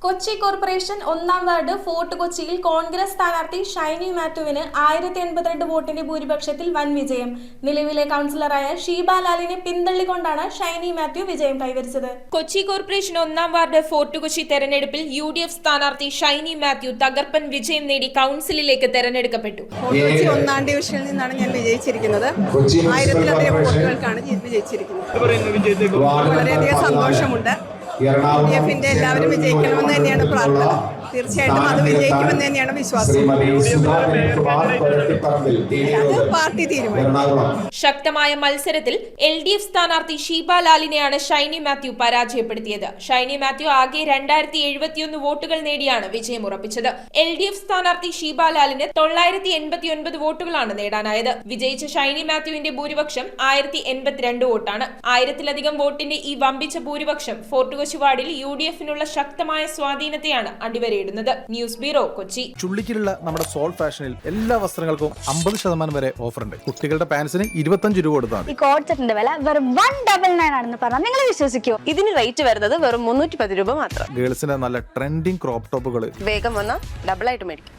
Kochi corporation 1-ാം ward fort കൊച്ചിയിൽ കോൺഗ്രസ് സ്ഥാനാർത്ഥി ഷൈനി മാത്യുവിന് 1082 വോട്ടിന്റെ ഭൂരിപക്ഷത്തിൽ വൻ വിജയം. നിലവിലെ കൗൺസിലറായ ഷീബ ലാലിനെ പിന്തള്ളിക്കൊണ്ടാണ് ഷൈനി മാത്യു വിജയം കൈവരിച്ചത്. Kochi corporation 1-ാം ward fort Kochi തെരഞ്ഞെടുപ്പിൽ UDF സ്ഥാനാർത്ഥി ഷൈനി മാത്യു തകർപ്പൻ വിജയം നേടി കൗൺസിലിലേക്ക് തെരഞ്ഞെടുക്കപ്പെട്ടു. ഫോർട്ട് കൊച്ചി 1-ാം ഡിവിഷനിൽ നിന്നാണ് ഞാൻ വിജയിച്ചിരിക്കുന്നത്. 1000-ലധികം വോട്ടുകൾക്കാണ് വിജയിച്ചിരിക്കുന്നത്. വളരെയധികം സന്തോഷമുണ്ട്. UDF-ന്റെ എല്ലാവരും വിജയിക്കണമെന്ന് തന്നെയാണ് പ്രാർത്ഥന. തീർച്ചയായിട്ടും അത് വിജയിക്കുമെന്ന് തന്നെയാണ് വിശ്വാസം. അത് പാർട്ടി തീരുമാനം. ശക്തമായ മത്സരത്തിൽ LDF സ്ഥാനാർത്ഥി ഷീബ ലാലിനെയാണ് ഷൈനി മാത്യു പരാജയപ്പെടുത്തിയത്. ഷൈനി മാത്യു ആകെ 2071 വോട്ടുകൾ നേടിയാണ് വിജയം ഉറപ്പിച്ചത്. LDF സ്ഥാനാർത്ഥി ഷീബ ലാലിന് 989 വോട്ടുകളാണ് നേടാനായത്. വിജയിച്ച ഷൈനി മാത്യുവിന്റെ ഭൂരിപക്ഷം 1082 വോട്ടാണ്. 1000-ലധികം വോട്ടിന്റെ ഈ വമ്പിച്ച ഭൂരിപക്ഷം ഫോർട്ട് കൊച്ചി വാർഡിൽ UDF-നുള്ള ശക്തമായ സ്വാധീനത്തെയാണ് അടിവരയിടുന്നത്. News bureau, Kochi. ചുള്ളിക്കലുള്ള നമ്മുടെ സോൾ ഫാഷനിൽ എല്ലാ വസ്ത്രങ്ങൾക്കും 50% വരെ ഓഫർ ഉണ്ട്. കുട്ടികളുടെ പാൻസിന് 25 രൂപ കൊടുത്താൽ മതി. ഈ കോഡ് സെറ്റിന്റെ വില വെറും 199 ആണെന്ന് പറഞ്ഞാൽ നിങ്ങൾ വിശ്വസിക്കോ? ഇതിന് റേറ്റ് വരുന്നത് വെറും 310 രൂപ മാത്രം. ഗേൾസിന്റെ നല്ല ട്രെൻഡിങ് ക്രോപ്പ് ടോപ്പുകൾ വേഗം വന്നാൽ ഡബിൾ ആയിട്ട് മേടിക്കും.